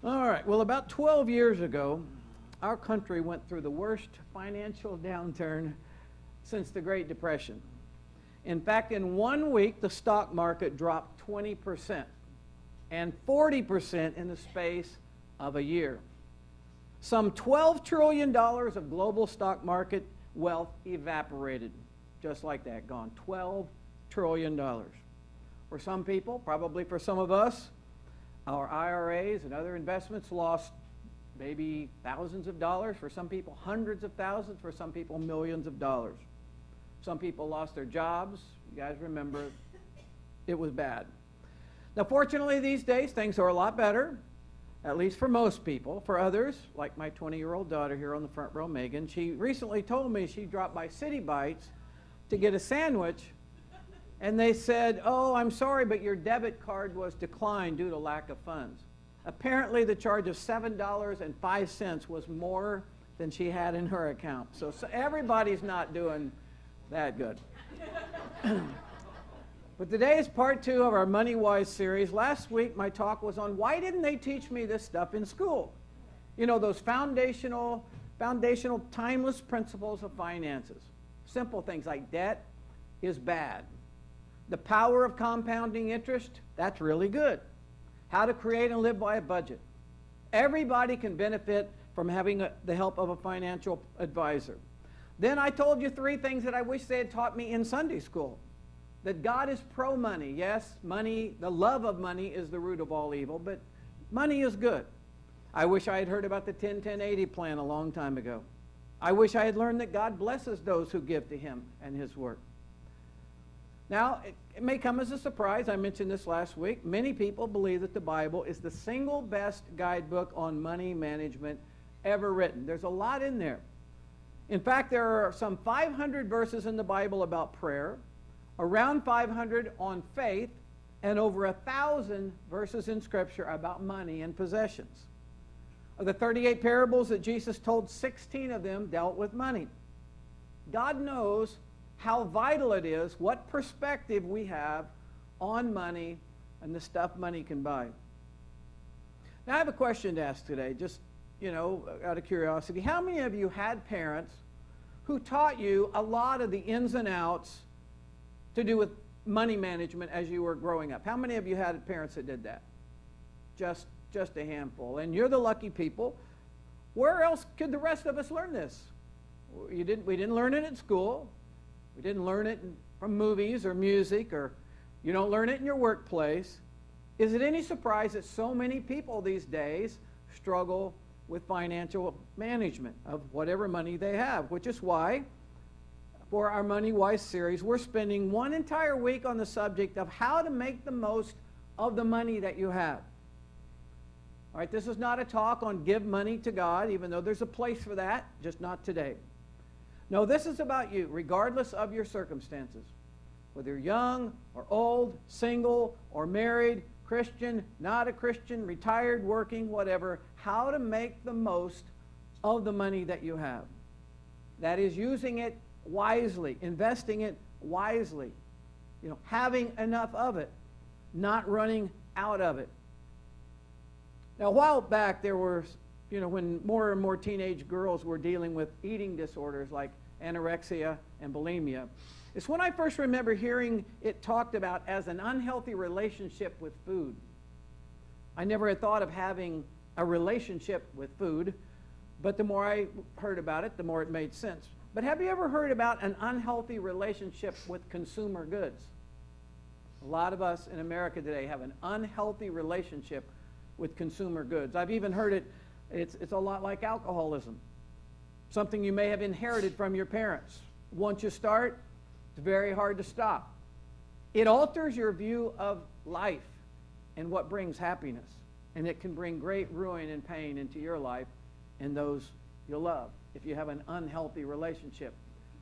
All right, well, about 12 years ago, our country went through the worst financial downturn since the Great Depression. In fact, in 1 week, the stock market dropped 20% and 40% in the space of a year. Some $12 trillion of global stock market wealth evaporated, just like that, gone. $12 trillion. For some people, probably for some of us, our IRAs and other investments lost maybe thousands of dollars. For some people, hundreds of thousands. For some people, millions of dollars. Some people lost their jobs. You guys remember, it was bad. Now, fortunately, these days, things are a lot better, at least for most people. For others, like my 20-year-old daughter here on the front row, Megan, she recently told me she dropped by City Bites to get a sandwich, and they said, "Oh, I'm sorry, but your debit card was declined due to lack of funds." Apparently, the charge of $7.05 was more than she had in her account. So everybody's not doing that good. But today is part 2 of our MoneyWise series. Last week, my talk was on why didn't they teach me this stuff in school? You know, those foundational, timeless principles of finances. Simple things like debt is bad. The power of compounding interest, that's really good. How to create and live by a budget. Everybody can benefit from having the help of a financial advisor. Then I told you 3 things that I wish they had taught me in Sunday school. That God is pro-money. Yes, money, the love of money is the root of all evil, but money is good. I wish I had heard about the 10-10-80 plan a long time ago. I wish I had learned that God blesses those who give to him and his work. Now, it may come as a surprise. I mentioned this last week. Many people believe that the Bible is the single best guidebook on money management ever written. There's a lot in there. In fact, there are some 500 verses in the Bible about prayer, around 500 on faith, and over 1,000 verses in Scripture about money and possessions. Of the 38 parables that Jesus told, 16 of them dealt with money. God knows how vital it is, what perspective we have on money and the stuff money can buy. Now, I have a question to ask today, just, out of curiosity. How many of you had parents who taught you a lot of the ins and outs to do with money management as you were growing up? How many of you had parents that did that? Just a handful. And you're the lucky people. Where else could the rest of us learn this? We didn't learn it at school. We didn't learn it from movies or music, or you don't learn it in your workplace. Is it any surprise that so many people these days struggle with financial management of whatever money they have? Which is why, for our MoneyWise series, we're spending 1 entire week on the subject of how to make the most of the money that you have. All right, this is not a talk on give money to God, even though there's a place for that, just not today. No, this is about you, regardless of your circumstances. Whether you're young or old, single or married, Christian, not a Christian, retired, working, whatever, how to make the most of the money that you have. That is using it wisely, investing it wisely, having enough of it, not running out of it. Now, a while back, there were, when more and more teenage girls were dealing with eating disorders like anorexia and bulimia, it's when I first remember hearing it talked about as an unhealthy relationship with food. I never had thought of having a relationship with food, but the more I heard about it, the more it made sense. But have you ever heard about an unhealthy relationship with consumer goods? A lot of us in America today have an unhealthy relationship with consumer goods. I've even heard it's a lot like alcoholism, something you may have inherited from your parents. Once you start, it's very hard to stop. It alters your view of life and what brings happiness, and it can bring great ruin and pain into your life and those you love if you have an unhealthy relationship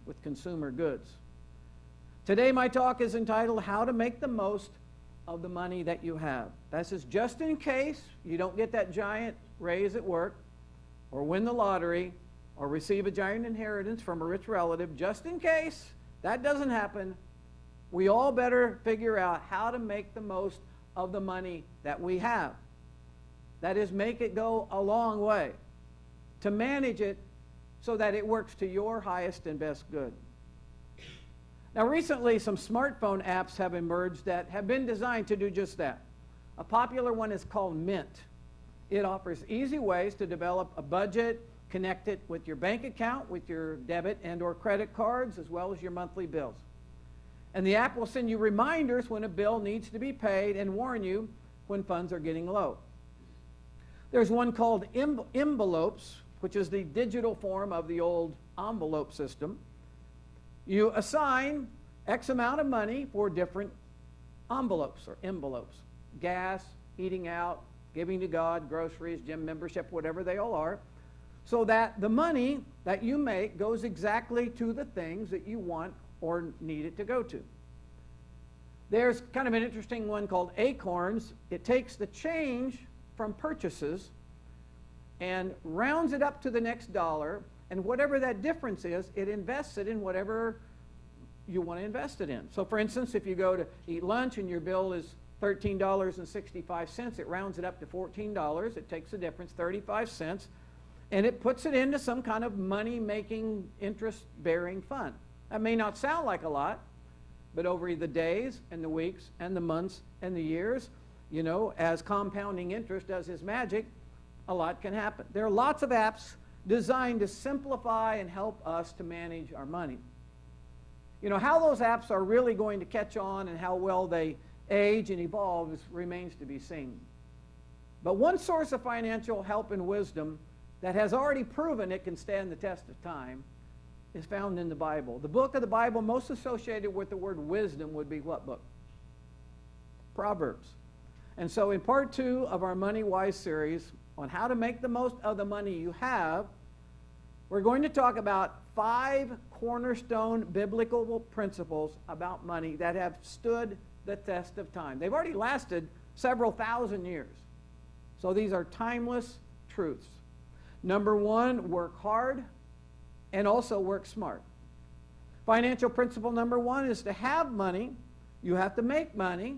with consumer goods. Today my talk is entitled, How to Make the Most of the Money That You Have. This is just in case you don't get that giant raise at work, or win the lottery, or receive a giant inheritance from a rich relative. Just in case that doesn't happen, we all better figure out how to make the most of the money that we have. That is, make it go a long way. To manage it so that it works to your highest and best good. Now recently, some smartphone apps have emerged that have been designed to do just that. A popular one is called Mint. It offers easy ways to develop a budget, connect it with your bank account, with your debit and or credit cards, as well as your monthly bills. And the app will send you reminders when a bill needs to be paid and warn you when funds are getting low. There's one called envelopes, which is the digital form of the old envelope system. You assign X amount of money for different envelopes or envelopes. Gas, eating out, giving to God, groceries, gym membership, whatever they all are, so that the money that you make goes exactly to the things that you want or need it to go to. There's kind of an interesting one called Acorns. It takes the change from purchases and rounds it up to the next dollar, and whatever that difference is, it invests it in whatever you want to invest it in. So for instance, if you go to eat lunch and your bill is $13.65, it rounds it up to $14. It takes the difference, 35 cents, and it puts it into some kind of money-making, interest-bearing fund. That may not sound like a lot, but over the days and the weeks and the months and the years, you know, as compounding interest does his magic, a lot can happen. There are lots of apps designed to simplify and help us to manage our money. You know, how those apps are really going to catch on and how well they age and evolve remains to be seen. But one source of financial help and wisdom that has already proven it can stand the test of time is found in the Bible. The book of the Bible most associated with the word wisdom would be what book? Proverbs. And so in part 2 of our MoneyWise series on how to make the most of the money you have, we're going to talk about 5 cornerstone biblical principles about money that have stood the test of time. They've already lasted several thousand years. So these are timeless truths. Number 1, work hard and also work smart. Financial principle number 1 is to have money, you have to make money,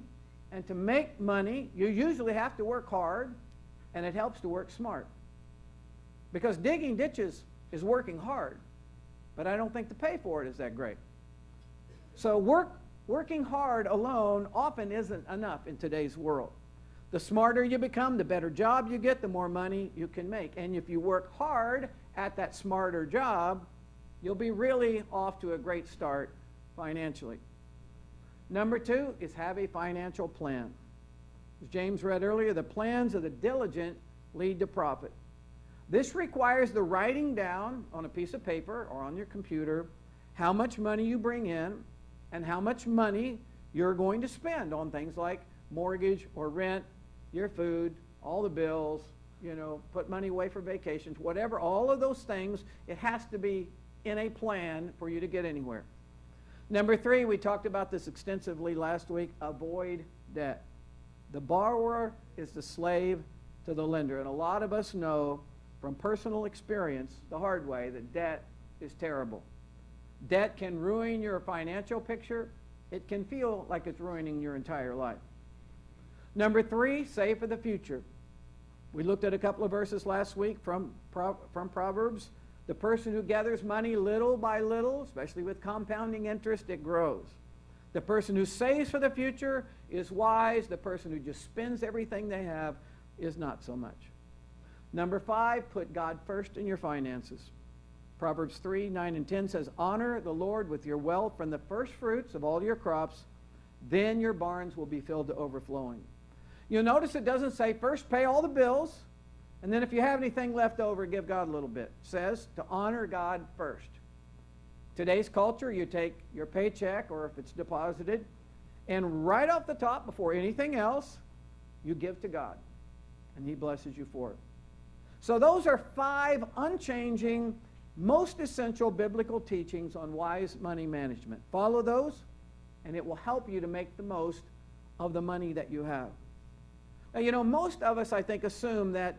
and to make money, you usually have to work hard, and it helps to work smart. Because digging ditches is working hard, but I don't think the pay for it is that great. So working hard alone often isn't enough in today's world. The smarter you become, the better job you get, the more money you can make. And if you work hard at that smarter job, you'll be really off to a great start financially. Number 2 is have a financial plan. As James read earlier, the plans of the diligent lead to profit. This requires the writing down on a piece of paper or on your computer how much money you bring in and how much money you're going to spend on things like mortgage or rent, your food, all the bills, you know, put money away for vacations, whatever, all of those things, it has to be in a plan for you to get anywhere. Number 3, we talked about this extensively last week, avoid debt. The borrower is the slave to the lender. And a lot of us know from personal experience the hard way that debt is terrible. Debt can ruin your financial picture. It can feel like it's ruining your entire life. Number 3, save for the future. We looked at a couple of verses last week from Proverbs. The person who gathers money little by little, especially with compounding interest, it grows. The person who saves for the future is wise. The person who just spends everything they have is not so much. Number 5, put God first in your finances. Proverbs 3, 9, and 10 says, honor the Lord with your wealth from the first fruits of all your crops, then your barns will be filled to overflowing. You'll notice it doesn't say first pay all the bills, and then if you have anything left over, give God a little bit. It says to honor God first. Today's culture, you take your paycheck, or if it's deposited, and right off the top, before anything else, you give to God, and He blesses you for it. So those are 5 unchanging, most essential biblical teachings on wise money management. Follow those, and it will help you to make the most of the money that you have. Now, you know, most of us, I think, assume that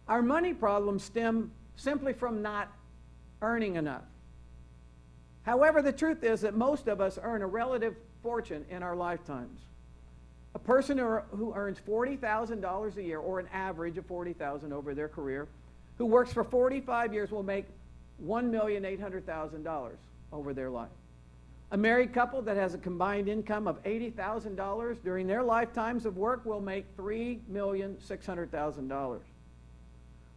our money problems stem simply from not earning enough. However, the truth is that most of us earn a relative fortune in our lifetimes. A person who earns $40,000 a year, or an average of $40,000 over their career, who works for 45 years will make $1,800,000 over their life. A married couple that has a combined income of $80,000 during their lifetimes of work will make $3,600,000.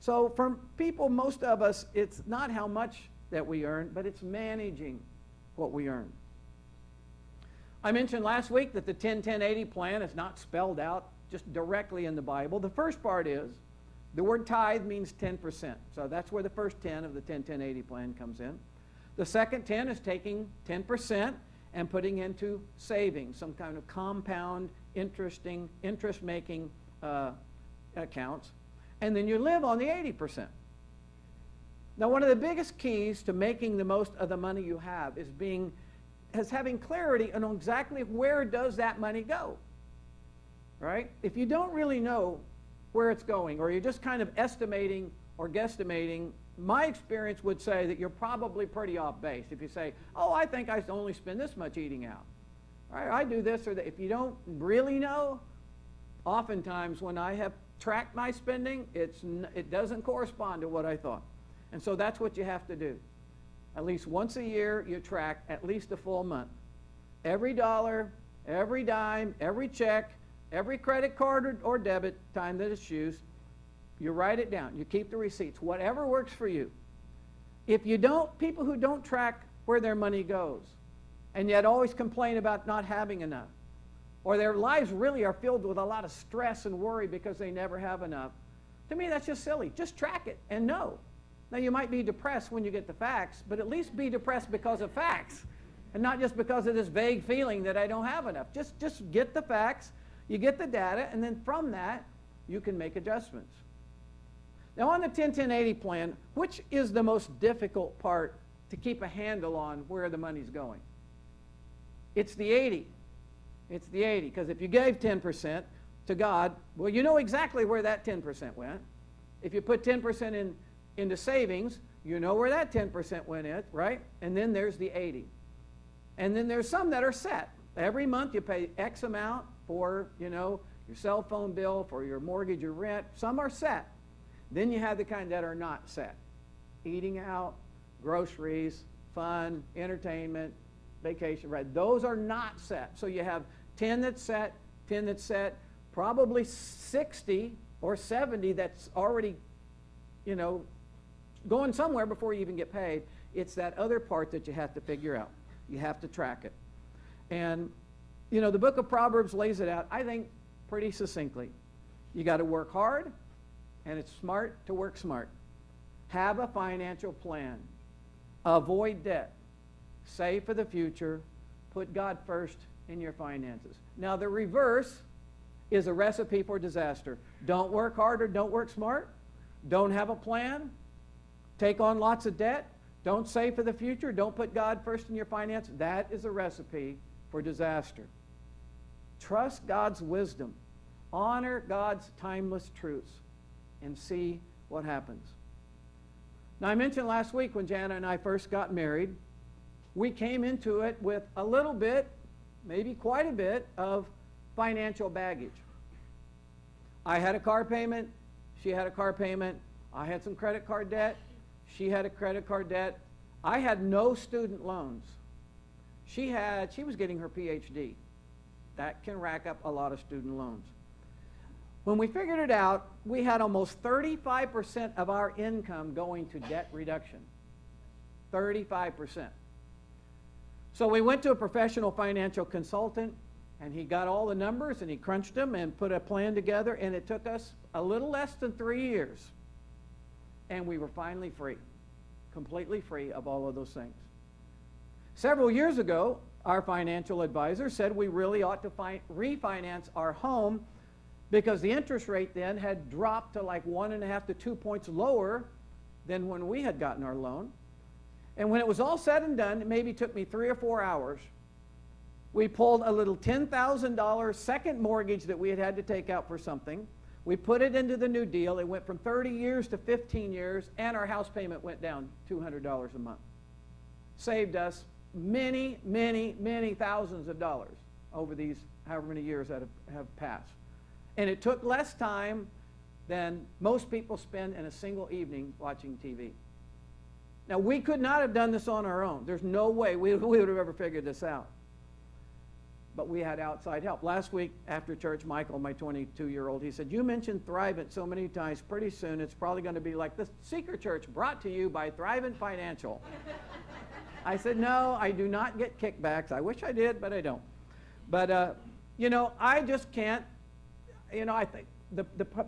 So for people, most of us, it's not how much that we earn, but it's managing what we earn. I mentioned last week that the 10-10-80 plan is not spelled out just directly in the Bible. The first part is, the word tithe means 10%. So that's where the first 10 of the 10-10-80 plan comes in. The second 10 is taking 10% and putting into savings, some kind of compound interest-making accounts. And then you live on the 80%. Now, one of the biggest keys to making the most of the money you have is having clarity on exactly where does that money go, right? If you don't really know where it's going, or you're just kind of estimating or guesstimating, my experience would say that you're probably pretty off base. If you say, oh, I think I only spend this much eating out, right? I do this or that. If you don't really know, oftentimes when I have tracked my spending, it doesn't correspond to what I thought. And so that's what you have to do. At least once a year, you track at least a full month. Every dollar, every dime, every check, every credit card or debit time that it's used, you write it down. You keep the receipts, whatever works for you. If you don't, people who don't track where their money goes and yet always complain about not having enough, or their lives really are filled with a lot of stress and worry because they never have enough, to me that's just silly. Just track it and know. Now you might be depressed when you get the facts, but at least be depressed because of facts and not just because of this vague feeling that I don't have enough. Just get the facts, you get the data, and then from that you can make adjustments. Now on the 10-10-80 plan, which is the most difficult part to keep a handle on where the money's going? It's the 80. It's the 80, because if you gave 10% to God, well, you know exactly where that 10% went. If you put 10% into savings, you know where that 10% went in, right? And then there's the 80. And then there's some that are set. Every month you pay X amount for, your cell phone bill, for your mortgage or rent. Some are set. Then you have the kind that are not set. Eating out, groceries, fun, entertainment, vacation, right? Those are not set. So you have 10 that's set, 10 that's set, probably 60 or 70 that's already, going somewhere before you even get paid. It's that other part that you have to figure out. You have to track it. And, the book of Proverbs lays it out, I think, pretty succinctly. You got to work hard, and it's smart to work smart. Have a financial plan. Avoid debt. Save for the future. Put God first in your finances. Now, the reverse is a recipe for disaster. Don't work hard or don't work smart. Don't have a plan. Take on lots of debt. Don't save for the future. Don't put God first in your finances. That is a recipe for disaster. Trust God's wisdom. Honor God's timeless truths and see what happens. Now, I mentioned last week when Jana and I first got married, we came into it with a little bit, maybe quite a bit, of financial baggage. I had a car payment. She had a car payment. I had some credit card debt. She had a credit card debt. I had no student loans. She was getting her PhD. That can rack up a lot of student loans. When we figured it out, we had almost 35% of our income going to debt reduction. 35%. So we went to a professional financial consultant, and he got all the numbers, and he crunched them and put a plan together, and it took us a little less than 3 years. And we were finally free, completely free of all of those things. Several years ago, our financial advisor said we really ought to refinance our home because the interest rate then had dropped to like 1.5 to 2 points lower than when we had gotten our loan. And when it was all said and done, it maybe took me 3 or 4 hours. We pulled a little $10,000 second mortgage that we had to take out for something. We put it into the new deal. It went from 30 years to 15 years, and our house payment went down $200 a month. Saved us many, many, many thousands of dollars over these however many years that have passed. And it took less time than most people spend in a single evening watching TV. Now, we could not have done this on our own. There's no way we would have ever figured this out. But we had outside help. Last week after church, Michael, my 22-year-old, he said, you mentioned Thrivent so many times, pretty soon it's probably going to be like the Seeker Church brought to you by Thrivent Financial. I said, no, I do not get kickbacks. I wish I did, but I don't. But, you know, I just can't, you know, I think the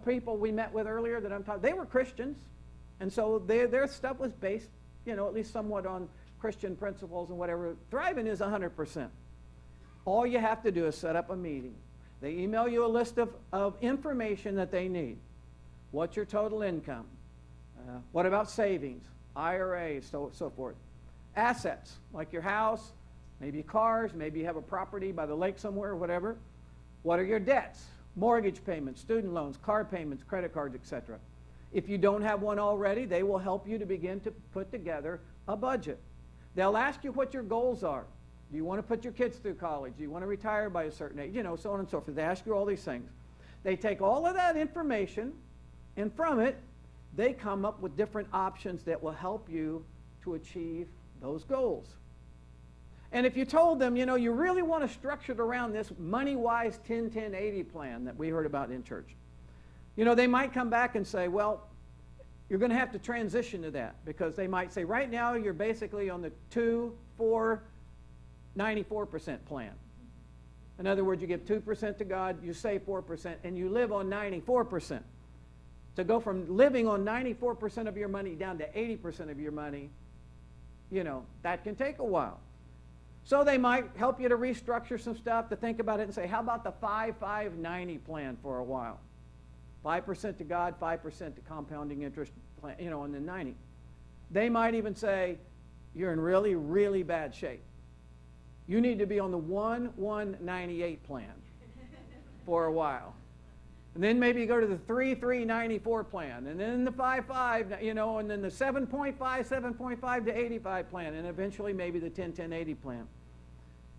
people we met with earlier that I'm talking, they were Christians. And so their stuff was based, you know, at least somewhat on Christian principles and whatever. Thrivent is 100%. All you have to do is set up a meeting. They email you a list of information that they need. What's your total income? What about savings, IRAs, so forth. Assets, like your house, maybe cars, maybe you have a property by the lake somewhere, whatever. What are your debts? Mortgage payments, student loans, car payments, credit cards, etc. If you don't have one already, they will help you to begin to put together a budget. They'll ask you what your goals are. Do you want to put your kids through college? Do you want to retire by a certain age? You know, so on and so forth. They ask you all these things. They take all of that information, and from it, they come up with different options that will help you to achieve those goals. And if you told them, you know, you really want to structure it around this MoneyWise 10-10-80 plan that we heard about in church, you know, they might come back and say, well, you're going to have to transition to that, because they might say, right now you're basically on the 2-4-94% plan. In other words, you give 2% to God, you save 4%, and you live on 94%. To go from living on 94% of your money down to 80% of your money, you know, that can take a while. So they might help you to restructure some stuff, to think about it and say, how about the 5-5-90 plan for a while? 5% to God, 5% to compounding interest, plan, you know, and then 90. They might even say, you're in really, really bad shape. You need to be on the 1-1-98 plan for a while. And then maybe you go to the 3-3-94 plan, and then the 5-5, you know, and then the 7.5 to 85 plan, and eventually maybe the 10-10-80 plan.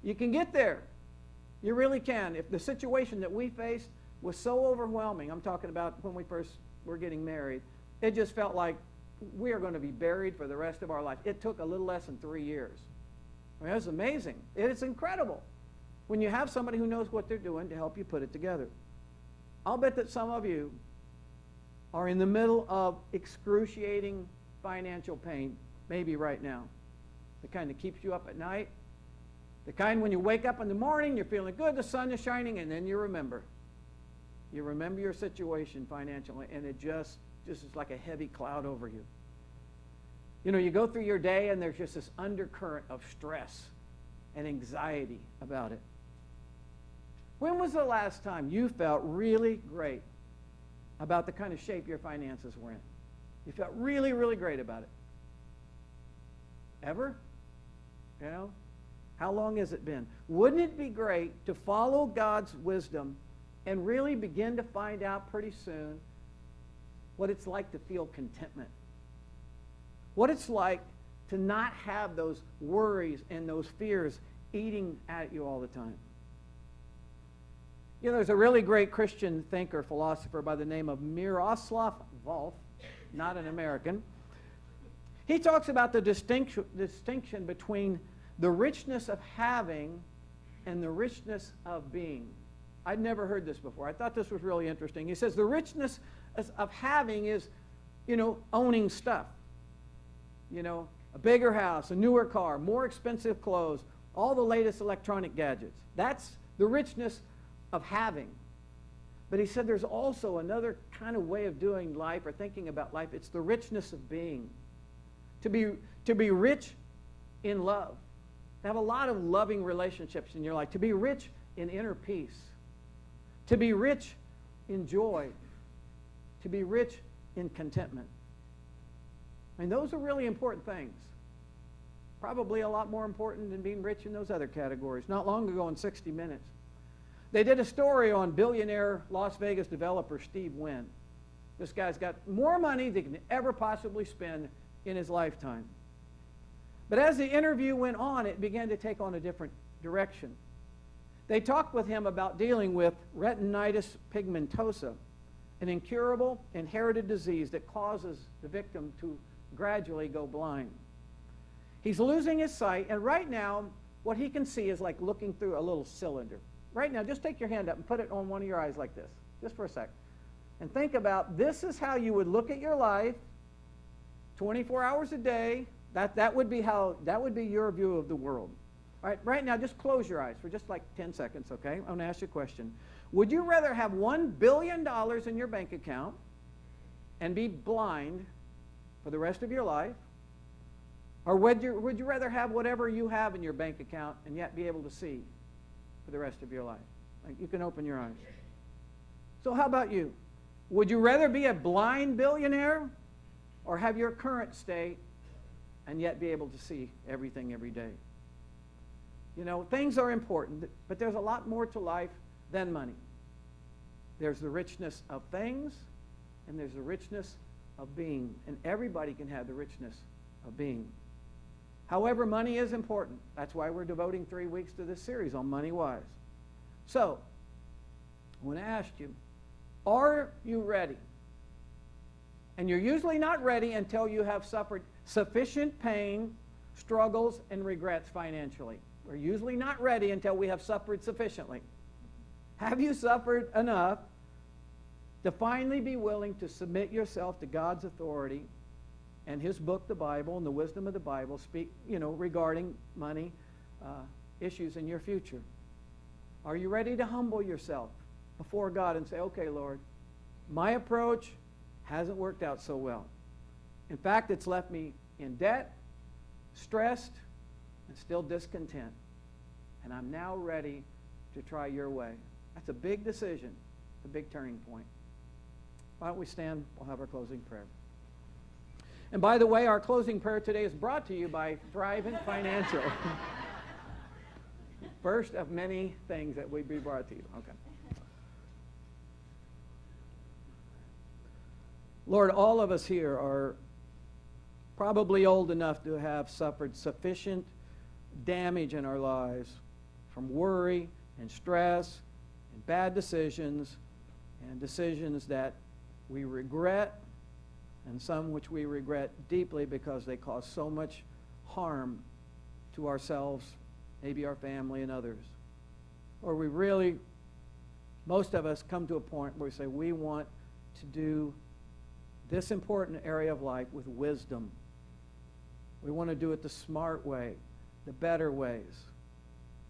You can get there. You really can. If the situation that we faced was so overwhelming, I'm talking about when we first were getting married, it just felt like we are going to be buried for the rest of our life. It took a little less than 3 years. I mean, it was amazing. It's incredible when you have somebody who knows what they're doing to help you put it together. I'll bet that some of you are in the middle of excruciating financial pain, maybe right now. The kind that keeps you up at night. The kind when you wake up in the morning, you're feeling good, the sun is shining, and then you remember. You remember your situation financially, and it just is like a heavy cloud over you. You know, you go through your day, and there's just this undercurrent of stress and anxiety about it. When was the last time you felt really great about the kind of shape your finances were in? You felt really, really great about it. Ever? You know? How long has it been? Wouldn't it be great to follow God's wisdom and really begin to find out pretty soon what it's like to feel contentment? What it's like to not have those worries and those fears eating at you all the time. You know, there's a really great Christian thinker, philosopher by the name of Miroslav Volf, not an American. He talks about the distinction between the richness of having and the richness of being. I'd never heard this before. I thought this was really interesting. He says the richness of having is, you know, owning stuff. You know, a bigger house, a newer car, more expensive clothes, all the latest electronic gadgets. That's the richness of having. But he said there's also another kind of way of doing life or thinking about life. It's the richness of being. To be rich in love. To have a lot of loving relationships in your life. To be rich in inner peace. To be rich in joy. To be rich in contentment. I mean, those are really important things. Probably a lot more important than being rich in those other categories. Not long ago in 60 Minutes, they did a story on billionaire Las Vegas developer Steve Wynn. This guy's got more money than he can ever possibly spend in his lifetime. But as the interview went on, it began to take on a different direction. They talked with him about dealing with retinitis pigmentosa, an incurable inherited disease that causes the victim to gradually go blind. He's losing his sight, and right now, what he can see is like looking through a little cylinder. Right now, just take your hand up and put it on one of your eyes like this, just for a sec. And think about, this is how you would look at your life 24 hours a day. That would be your view of the world. All right now, just close your eyes for just like 10 seconds, okay? I'm going to ask you a question. Would you rather have $1 billion in your bank account and be blind for the rest of your life? Or would you rather have whatever you have in your bank account and yet be able to see for the rest of your life? Like, you can open your eyes. So how about you? Would you rather be a blind billionaire or have your current state and yet be able to see everything every day? You know, things are important, but there's a lot more to life than money. There's the richness of things, and there's the richness of being. And everybody can have the richness of being. However, money is important. That's why we're devoting 3 weeks to this series on MoneyWise. So, I want to ask you, are you ready? And you're usually not ready until you have suffered sufficient pain, struggles, and regrets financially. We're usually not ready until we have suffered sufficiently. Have you suffered enough to finally be willing to submit yourself to God's authority and His book, the Bible, and the wisdom of the Bible, speak, regarding money issues in your future? Are you ready to humble yourself before God and say, okay, Lord, my approach hasn't worked out so well. In fact, it's left me in debt, stressed, and still discontent. And I'm now ready to try your way. That's a big decision, a big turning point. Why don't we stand? We'll have our closing prayer. And by the way, our closing prayer today is brought to you by Thrivent Financial. First of many things that will be brought to you. Okay. Lord, all of us here are probably old enough to have suffered sufficient damage in our lives from worry and stress and bad decisions and decisions that we regret, and some which we regret deeply because they cause so much harm to ourselves, maybe our family and others. Or we really, most of us come to a point where we say we want to do this important area of life with wisdom. We want to do it the smart way, the better ways.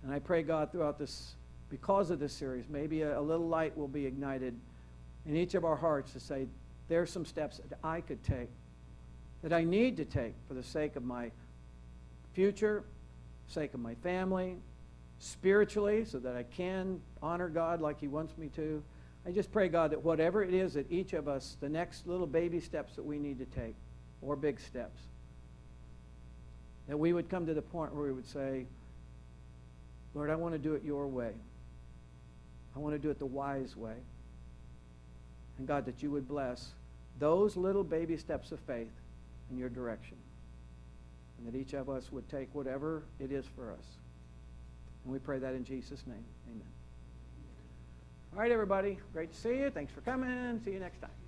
And I pray, God, throughout this, because of this series, maybe a little light will be ignited in each of our hearts to say, there's some steps that I could take, that I need to take for the sake of my future, sake of my family, spiritually, so that I can honor God like He wants me to. I just pray, God, that whatever it is that each of us, the next little baby steps that we need to take, or big steps, that we would come to the point where we would say, Lord, I want to do it your way. I want to do it the wise way. And God, that you would bless those little baby steps of faith in your direction. And that each of us would take whatever it is for us. And we pray that in Jesus' name. Amen. All right, everybody. Great to see you. Thanks for coming. See you next time.